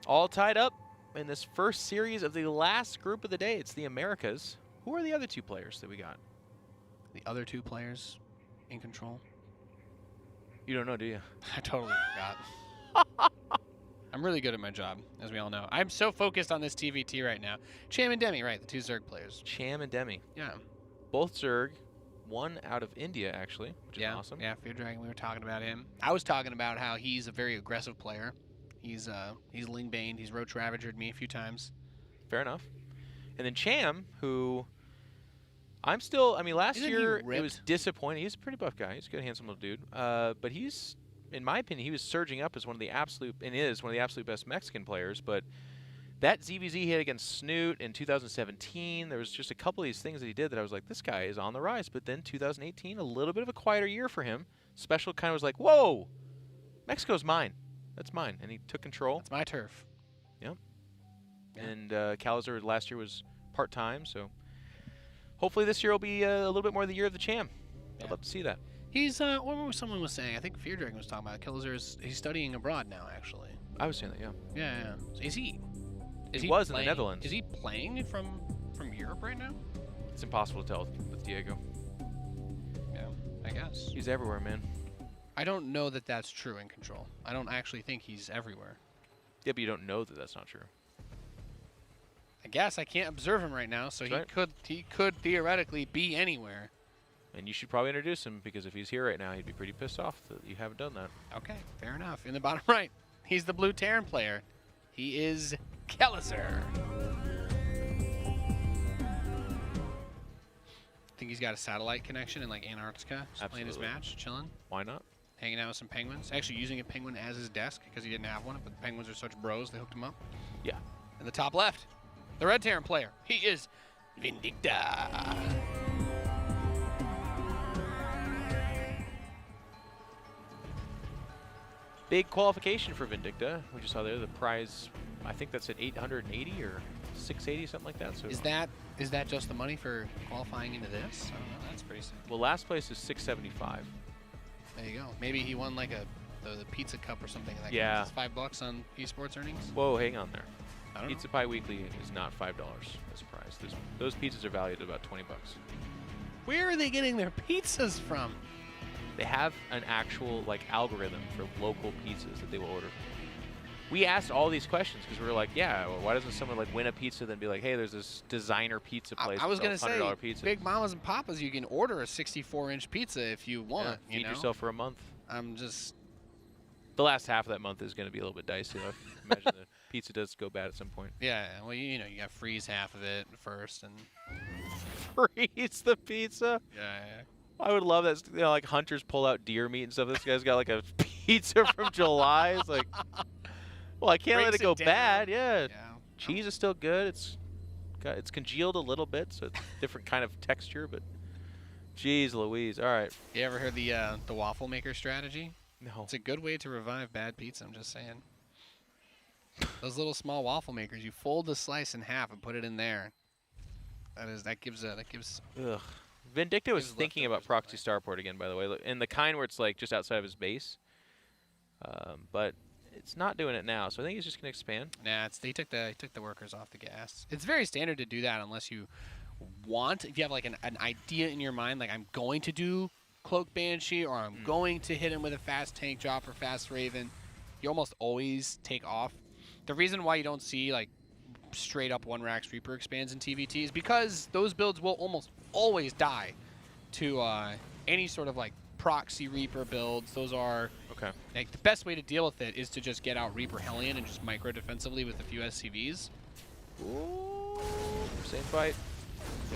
All tied up in this first series of the last group of the day. It's the Americas. Who are the other 2 players that we got? The other 2 players in control. You don't know, do you? I totally forgot. I'm really good at my job, as we all know. I'm so focused on this TvT right now. Cham and Demi, right, the 2 Zerg players. Cham and Demi. Yeah. Both Zerg. One out of India, actually, which is awesome. Yeah, Fear Dragon, we were talking about him. I was talking about how he's a very aggressive player. He's Ling Baned, he's Roach Ravagered me a few times. Fair enough. And then Cham, who I'm still, I mean, last year it was disappointing. He's a pretty buff guy. He's a good, handsome little dude. But he's, in my opinion, he was surging up as one of the absolute, and is one of the absolute best Mexican players. But that ZVZ hit against Snoot in 2017, there was just a couple of these things that he did that I was like, this guy is on the rise. But then 2018, a little bit of a quieter year for him. Special kind of was like, whoa, Mexico's mine. That's mine. And he took control. That's my turf. Yep. Yeah. And Kelazhur last year was part-time, so hopefully this year will be a little bit more the year of the Cham. Yeah. I'd love to see that. He's, what was someone was saying? I think Fear Dragon was talking about Kelazhur. He's studying abroad now, actually. I was saying that, yeah. Yeah, yeah. So is he? He was in the Netherlands. Is he playing from Europe right now? It's impossible to tell with Diego. Yeah, I guess. He's everywhere, man. I don't know that that's true in Control. I don't actually think he's everywhere. Yeah, but you don't know that that's not true. I guess I can't observe him right now, so That's he could theoretically be anywhere. And you should probably introduce him, because if he's here right now, he'd be pretty pissed off that you haven't done that. Okay, fair enough. In the bottom right, he's the blue Terran player. He is Kelazhur. I think he's got a satellite connection in like Antarctica, just playing his match, chilling, Why not? hanging out with some penguins. Actually using a penguin as his desk because he didn't have one, but the penguins are such bros, they hooked him up. Yeah. In the top left, the red Terran player. He is Vindicta. Big qualification for Vindicta. We just saw there the prize. I think that's at 880 or 680, something like that. So Is that just the money for qualifying into this? I don't know. That's pretty sick. well, last place is 675. There you go. Maybe he won like the pizza cup or something. Like Yeah. It's $5 on esports earnings. Whoa, hang on there. I don't Pizza know. Pie Weekly is not $5 as a prize. Those pizzas are valued at about 20 bucks. Where are they getting their pizzas from? They have an actual like algorithm for local pizzas that they will order. We asked all these questions because we were like, yeah, well, why doesn't someone like win a pizza then be like, hey, there's this designer pizza place. I was that gonna sells say, $100 pizzas. Big Mamas and Papas, you can order a 64-inch pizza if you want. Yeah, feed you know? yourself for a month. I'm just. The last half of that month is going to be a little bit dicey. I imagine the pizza does go bad at some point. Yeah. Well, you know, you got to freeze half of it first, and. Freeze the pizza. Yeah. I would love that. You know, like hunters pull out deer meat and stuff. This guy's got like a pizza from July. It's like, well, I can't let Breaks it go it down. bad. Yeah. Yeah. Cheese is still good. It's congealed a little bit, so it's different kind of texture. But, geez, Louise. All right. You ever heard the waffle maker strategy? No. It's a good way to revive bad pizza. I'm just saying. Those little small waffle makers, you fold the slice in half and put it in there. That gives. Ugh. Vindicta was Gives thinking about leftovers proxy starport again, by the way, and the kind where it's like just outside of his base. But it's not doing it now, so I think he's just gonna expand. Nah, he took the workers off the gas. It's very standard to do that unless you want. If you have like an idea in your mind, like I'm going to do Cloak Banshee or I'm going to hit him with a fast tank drop or fast Raven, you almost always take off. The reason why you don't see like straight up one Rax Reaper expands in TvT is because those builds will almost always die to any sort of like proxy Reaper builds. Those are Okay. like the best way to deal with it is to just get out Reaper Hellion and just micro defensively with a few SCVs. Ooh, same fight.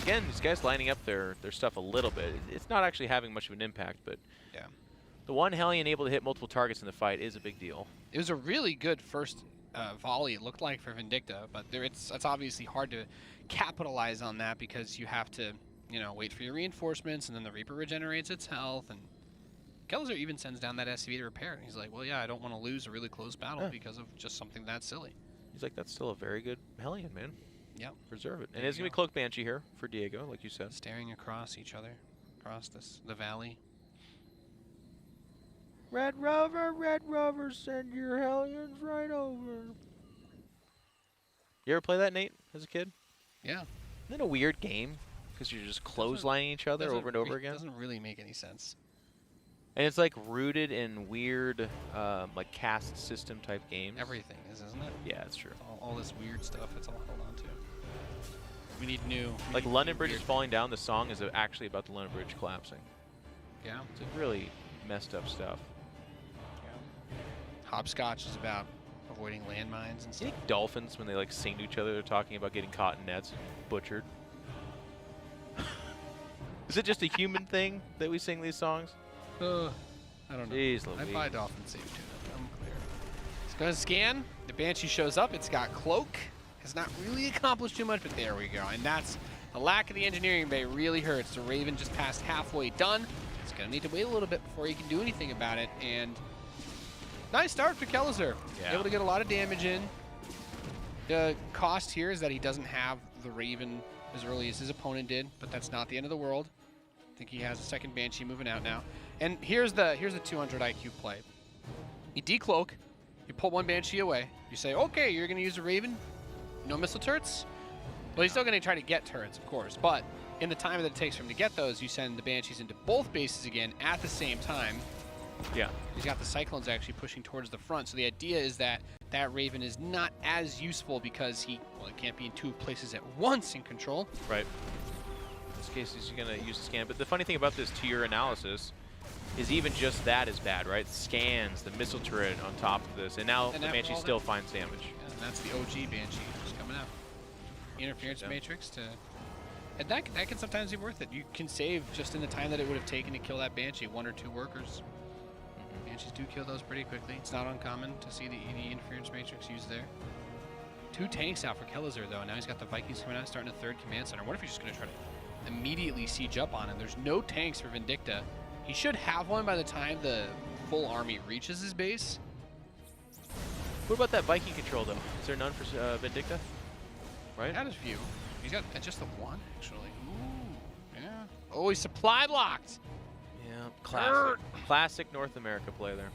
Again, these guys lining up their stuff a little bit. It's not actually having much of an impact, but Yeah. the one Hellion able to hit multiple targets in the fight is a big deal. It was a really good first volley, it looked like, for Vindicta, but it's obviously hard to capitalize on that because you have to, you know, wait for your reinforcements, and then the Reaper regenerates its health, and Kelazhur even sends down that SCV to repair it. And he's like, well, yeah, I don't want to lose a really close battle because of just something that silly. He's like, that's still a very good Hellion, man. Yep. Preserve it. There And it's you going to be Cloak Banshee here for Diego, like you said. Staring across each other, across the valley. Red Rover, send your Hellions right over. You ever play that, Nate, as a kid? Yeah. Isn't it a weird game? Because you're just clotheslining each other over and over again? Doesn't really make any sense. And it's like rooted in weird, like caste system type games. Everything is, isn't it? Yeah, it's true. All this weird stuff, it's all held on to. We need new. Like London Bridge is falling down. The song is actually about the London Bridge collapsing. Yeah. It's really messed up stuff. Hopscotch is about avoiding landmines and You stuff. think dolphins, when they like sing to each other, they're talking about getting caught in nets, butchered? Is it just a human thing that we sing these songs? I don't know. Jeez, I Louise. buy dolphin safe tuna. I'm clear. It's going to scan. The Banshee shows up. It's got Cloak. Has not really accomplished too much, but there we go. And that's the lack of the engineering bay really hurts. The Raven just passed halfway done. It's going to need to wait a little bit before he can do anything about it. And nice start for Kelazhur. Yeah. Able to get a lot of damage in. The cost here is that he doesn't have the Raven as early as his opponent did, but that's not the end of the world. I think he has a second Banshee moving out now. And here's the 200 IQ play. You decloak, you pull one Banshee away. You say, okay, you're going to use a Raven. No missile turrets. Well, he's still going to try to get turrets, of course. But in the time that it takes for him to get those, you send the Banshees into both bases again at the same time. Yeah. He's got the Cyclones actually pushing towards the front. So the idea is that that Raven is not as useful because he can't be in 2 places at once in control. Right. In this case, he's going to use the scan. But the funny thing about this tier analysis is even just that is bad, right? Scans, the missile turret on top of this, and now the Banshee still finds damage. Yeah, and that's the OG Banshee just coming out. Interference matrix to... And that can sometimes be worth it. You can save just in the time that it would have taken to kill that Banshee, 1 or 2 workers. Banshees do kill those pretty quickly. It's not uncommon to see the interference matrix used there. 2 tanks out for Kelazhur though. Now he's got the Vikings coming out, starting a 3rd command center. What if he's just going to try to immediately siege up on him? There's no tanks for Vindicta. He should have one by the time the full army reaches his base. What about that Viking control though? Is there none for Vindicta? Right? He had a few. He's got just the 1 actually. Ooh, yeah. Oh, he's supply blocked. Yeah, classic. Classic North America play there.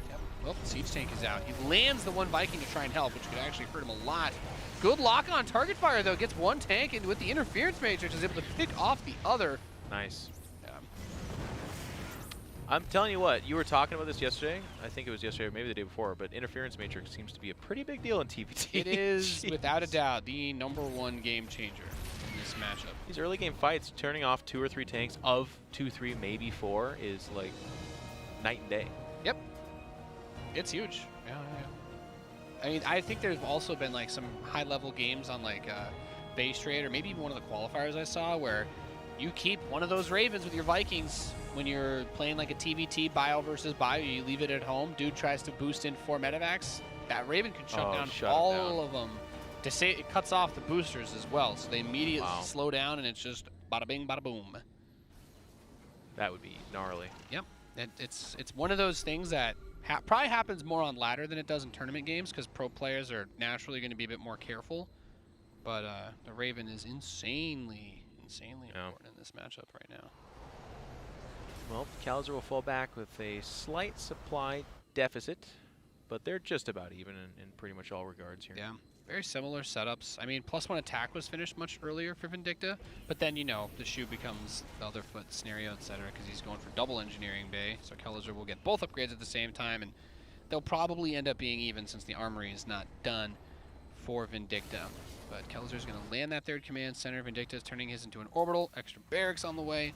Yep. Well, the siege tank is out. He lands the 1 Viking to try and help, which could actually hurt him a lot. Good lock on target fire though. Gets 1 tank, and with the interference matrix is able to pick off the other. Nice. Yeah. I'm telling you what, you were talking about this yesterday. I think it was yesterday, or maybe the day before, but interference matrix seems to be a pretty big deal in TvT. It is, without a doubt, the #1 game changer in this matchup. These early game fights, turning off 2 or 3 tanks of 2, 3, maybe 4 is like night and day. Yep. It's huge. Yeah. I mean, I think there's also been like some high-level games on like base trade, or maybe even one of the qualifiers I saw where you keep one of those Ravens with your Vikings when you're playing like a TvT bio versus bio. You leave it at home. Dude tries to boost in 4 medevacs. That Raven can shut down all of them. To say it cuts off the boosters as well, so they immediately slow down, and it's just bada bing, bada boom. That would be gnarly. Yep, it's one of those things that probably happens more on ladder than it does in tournament games because pro players are naturally going to be a bit more careful. But the Raven is insanely important in this matchup right now. Well, Kelazhur will fall back with a slight supply deficit, but they're just about even in pretty much all regards here. Yeah. Very similar setups. I mean, +1 attack was finished much earlier for Vindicta, but then, you know, the shoe becomes the other foot scenario, etc., because he's going for double engineering bay, so Kelazhur will get both upgrades at the same time, and they'll probably end up being even since the armory is not done for Vindicta. But Kelazhur's going to land that 3rd command center. Vindicta is turning his into an orbital. Extra barracks on the way.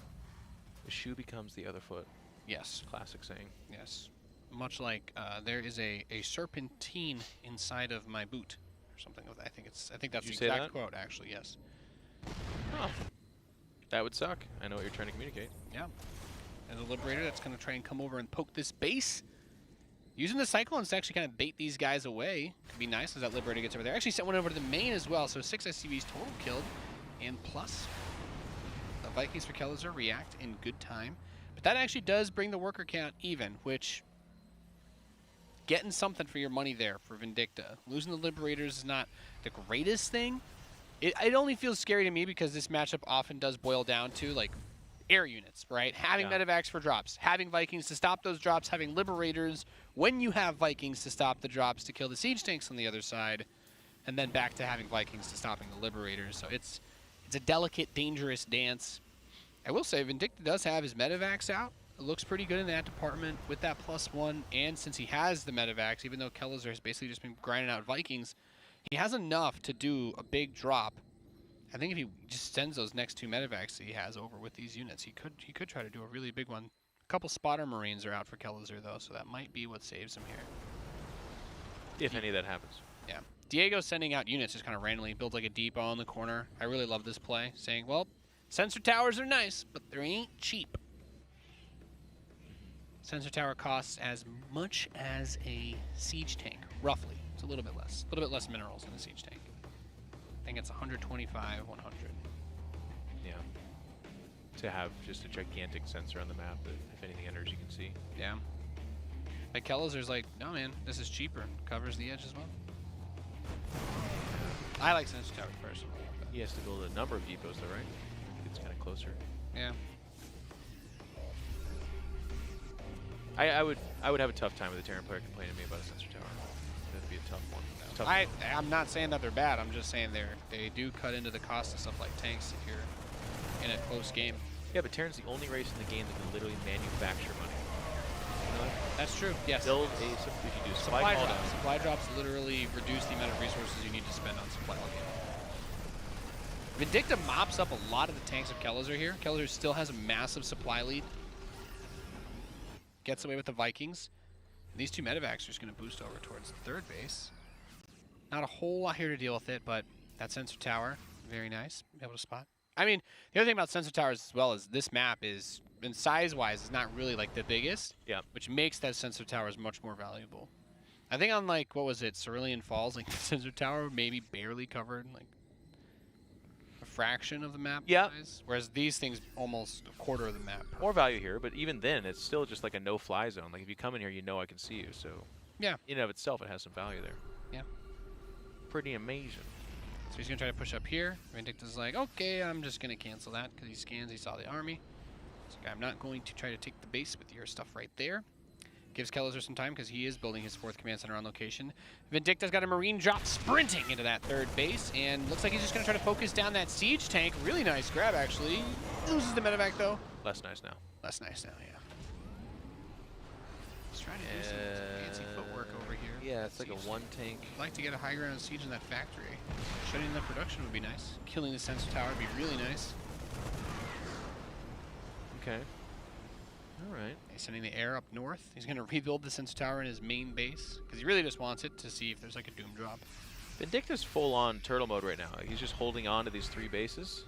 The shoe becomes the other foot. Yes. Classic saying. Yes. Much like there is a serpentine inside of my boot. Or something. I think that's the exact quote, actually. Yes. Oh, that would suck. I know what you're trying to communicate. Yeah. And the Liberator that's going to try and come over and poke this base. Using the Cyclones to actually kind of bait these guys away. Could be nice as that Liberator gets over there. Actually sent one over to the main as well, so 6 SCVs total killed. And plus, the Vikings for Kelazhur react in good time. But that actually does bring the worker count even, which... Getting something for your money there for Vindicta. Losing the Liberators is not the greatest thing. It only feels scary to me because this matchup often does boil down to like air units, right? Having medevacs for drops, having Vikings to stop those drops, having Liberators when you have Vikings to stop the drops to kill the siege tanks on the other side, and then back to having Vikings to stopping the Liberators. So it's a delicate, dangerous dance. I will say Vindicta does have his medevacs out. It looks pretty good in that department with that +1, and since he has the medevacs, even though Kelazhur has basically just been grinding out Vikings, he has enough to do a big drop. I think if he just sends those next 2 medevacs that he has over with these units, he could try to do a really big one. A couple spotter Marines are out for Kelazhur though, so that might be what saves him here. If any of that happens. Yeah. Diego's sending out units just kind of randomly, build like a depot in the corner. I really love this play, saying, well, sensor towers are nice, but they ain't cheap. Sensor tower costs as much as a siege tank, roughly. It's a little bit less minerals than a siege tank. I think it's 125, 100. Yeah. To have just a gigantic sensor on the map that, if anything, enters, you can see. Yeah. Like Kelazhur's like, no man, this is cheaper. Covers the edge as well. I like sensor towers personally. He has to build a number of depots though, right? It's kind of closer. Yeah. I would have a tough time with a Terran player complaining to me about a sensor tower. That'd be a tough one. I'm not saying that they're bad. I'm just saying they do cut into the cost of stuff like tanks if you're in a close game. Yeah, but Terran's the only race in the game that can literally manufacture money. formula. That's true. Yes. Build a, if you do supply call down. Supply drops literally reduce the amount of resources you need to spend on supply all game. Vindicta mops up a lot of the tanks of Kelazhur here. Kelazhur still has a massive supply lead. Gets away with the Vikings. And these two medevacs are just going to boost over towards the third base. Not a whole lot here to deal with it, but that sensor tower, very nice. Be able to spot. I mean, the other thing about sensor towers as well is this map is, and size-wise, is not really like the biggest. Yeah. Which makes that sensor towers much more valuable. I think on like, what was it, Cerulean Falls, like the sensor tower maybe barely covered like a fraction of the map size. Whereas these things almost a quarter of the map. More value here, but even then, it's still just like a no-fly zone. Like if you come in here, you know I can see you. So yeah, in and of itself, it has some value there. Yeah. Pretty amazing. So he's going to try to push up here. Vindicta's like, okay, I'm just going to cancel that because he scans, he saw the army. So I'm not going to try to take the base with your stuff right there. Gives Kelazhur some time because he is building his 4th command center on location. Vindicta's got a marine drop sprinting into that 3rd base, and looks like he's just going to try to focus down that siege tank. Really nice grab, actually. Loses the medevac, though. Less nice now. Less nice now, yeah. He's trying to do some fancy footwork over here. Yeah, it's like a 1 tank. I'd like to get a high ground siege in that factory. Shutting the production would be nice. Killing the sensor tower would be really nice. Okay. All right. He's sending the air up north. He's going to rebuild the sensor tower in his main base because he really just wants it to see if there's like a doom drop. Vindicta's full on turtle mode right now. He's just holding on to these 3 bases.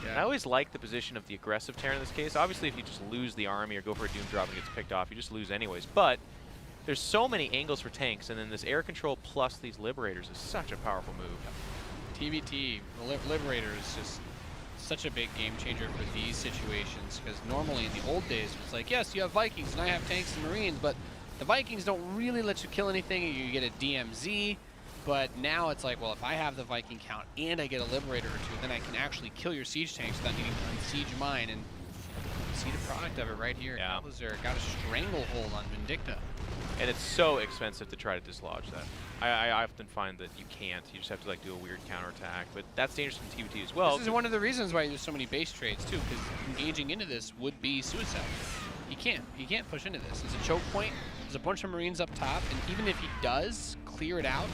Yeah. And I always like the position of the aggressive Terran in this case. Obviously, if you just lose the army or go for a doom drop and gets picked off, you just lose anyways. But there's so many angles for tanks, and then this air control plus these liberators is such a powerful move. TvT, the Liberator is just such a big game changer for these situations because normally in the old days it's like, yes, you have Vikings and I have tanks and Marines, but the Vikings don't really let you kill anything. You get a DMZ, but now it's like, well, if I have the Viking count and I get a Liberator or 2, then I can actually kill your siege tanks without needing to unsiege mine, and see the product of it right here. Yeah. Kelazhur got a stranglehold on Vindicta. And it's so expensive to try to dislodge that. I often find that you can't. You just have to like do a weird counterattack, but that's dangerous in TvT as well. This is one of the reasons why there's so many base trades too, because engaging into this would be suicide. He can't push into this. It's a choke point. There's a bunch of Marines up top, and even if he does clear it out,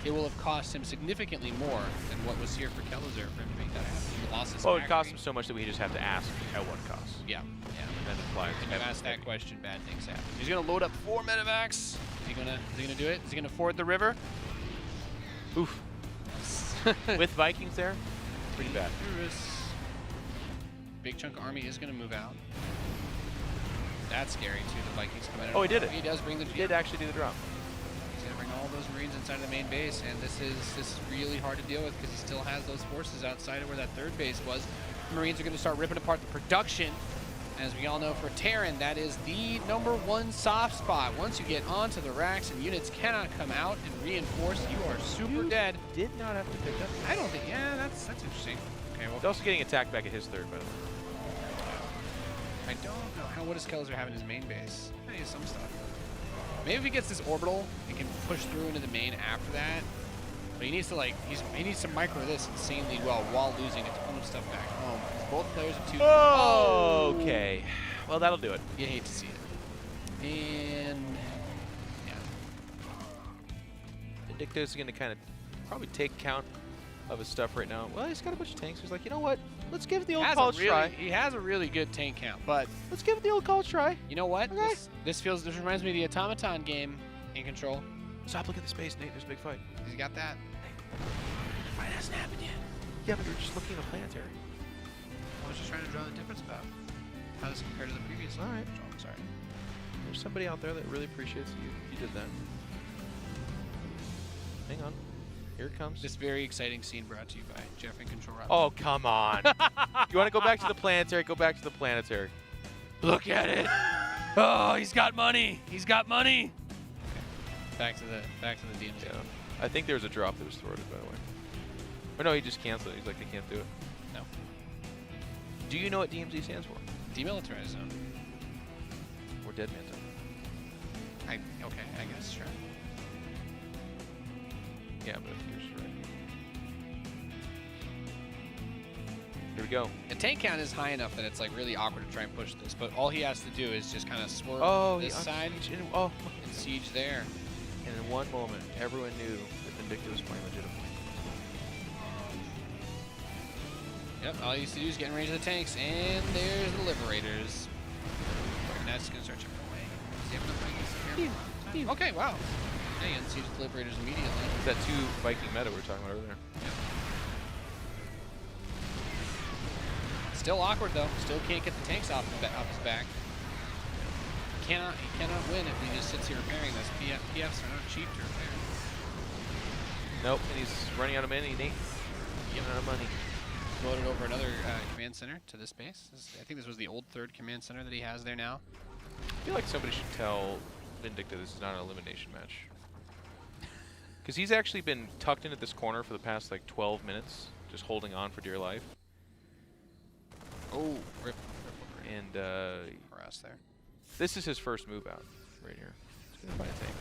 it will have cost him significantly more than what was here for Kelazhur for him to make that happen. He lost his well, it factory. costs him so much that we just have to ask at what cost. Yeah, yeah. And then apply it. And you ask that question, bad things happen. He's gonna load up 4 medevacs. Is he gonna do it? Is he gonna ford the river? Oof. With Vikings there, pretty bad. Big chunk of army is gonna move out. That's scary too. The Vikings come in. Oh, he did it. He does bring the. He did actually do the drop. He's gonna bring all those Marines inside of the main base, and this is really hard to deal with because he still has those forces outside of where that 3rd base was. The Marines are gonna start ripping apart the production. As we all know, for Terran, that is the #1 soft spot. Once you get onto the racks and units cannot come out and reinforce, you are super dead. Did not have to pick up. I don't think. Yeah, that's interesting. Okay, well, He's also getting attacked back at his 3rd, by the way. I don't know what does Kelazhur have in his main base. He has some stuff. Maybe if he gets this orbital, he can push through into the main after that. But he needs to he needs to micro this insanely well while losing a ton of stuff back home. Both players are 2. Oh, okay. Well, that'll do it. You hate to see it. And yeah, Vindicta is going to kind of probably take count of his stuff right now. Well, he's got a bunch of tanks. He's like, you know what? Let's give it the old college try. He has a really good tank count, but let's give it the old college try. You know what? Okay. This reminds me of the Automaton game in Control. Stop looking at the space, Nate. There's a big fight. He's got that. The fight hasn't happened yet. Yeah, but you're just looking at a planetary. I was just trying to draw the difference about how this compared to the previous All right. Control. I'm sorry. There's somebody out there that really appreciates you did that. Hang on. Here it comes. This very exciting scene brought to you by Jeff and Control Rob. Oh, come on. You want to go back to the planetary? Go back to the planetary. Look at it. Oh, he's got money. He's got money. Okay. Back to the DMZ. Yeah. I think there was a drop that was thwarted, by the way. Or no, he just canceled it. He's like, I can't do it. No. Do you know what DMZ stands for? Demilitarized zone. Or Dead Man Zone? Okay, I guess, sure. Yeah, but I think you're right. Here we go. The tank count is high enough that it's like really awkward to try and push this, but all he has to do is just kind of swerve this side Oh. and siege there. And in one moment, everyone knew that Vindicta was playing legitimately. Yep, all he needs to do is get in range of the tanks, and there's the Liberators. And that's going to start chipping away. Does he have enough Vikings here? Okay, wow. Yeah, he unseats the Liberators immediately. It's that 2 Viking meta we were talking about earlier. Yep. Still awkward, though. Still can't get the tanks off his back. He cannot win if he just sits here repairing this. PFs are not cheap to repair. Nope, and he's running out of money, Nate. Running out of money. Loaded over another command center to this base. I think this was the old 3rd command center that he has there now. I feel like somebody should tell Vindicta this is not an elimination match. Because he's actually been tucked into this corner for the past like 12 minutes, just holding on for dear life. Oh, rip. And Harass there. this is his first move out right here. He's gonna find a tank.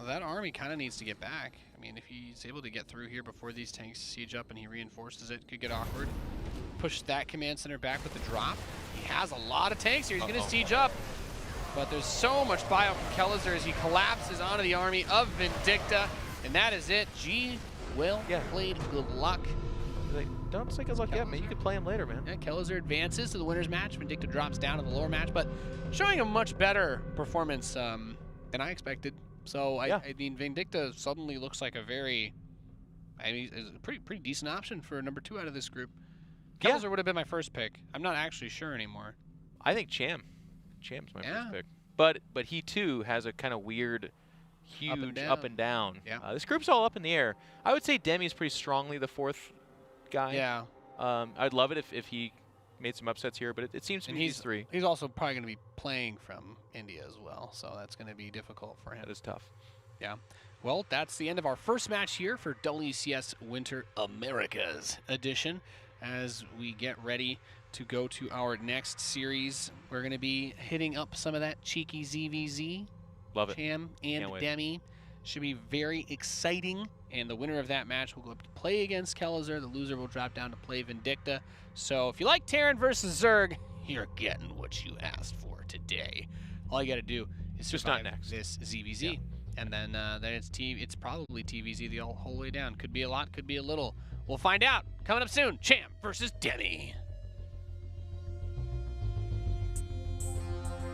That army kind of needs to get back. I mean, if he's able to get through here before these tanks siege up and he reinforces it, could get awkward. Push that command center back with the drop. He has a lot of tanks here. He's going to siege up. But there's so much buyout from Kelazhur as he collapses onto the army of Vindicta. And that is it. G. Well played. Good luck. Like, don't say good luck yet, man. You can play him later, man. Yeah, Kelazhur advances to the winner's match. Vindicta drops down to the lower match, but showing a much better performance than I expected. So I mean, Vindicta suddenly looks like a is a pretty decent option for number 2 out of this group. Kelazhur would have been my first pick. I'm not actually sure anymore. I think Cham's my first pick. But he too has a kind of weird, huge up and down. Yeah. This group's all up in the air. I would say Demi's pretty strongly the 4th guy. Yeah. I'd love it if he made some upsets here, but it seems to be these 3. He's also probably going to be playing from India as well, so that's going to be difficult for him. That is tough. Yeah. Well, that's the end of our first match here for WCS Winter Americas edition. As we get ready to go to our next series, we're going to be hitting up some of that cheeky ZVZ. Love it. Cham and Demi. Should be very exciting, and the winner of that match will go up to play against Kelazhur. The loser will drop down to play Vindicta. So if you like Terran versus Zerg, you're getting what you asked for today. All you got to do is just not next this ZVZ, and then it's probably TVZ the whole way down. Could be a lot, could be a little. We'll find out. Coming up soon, Cham versus Demi.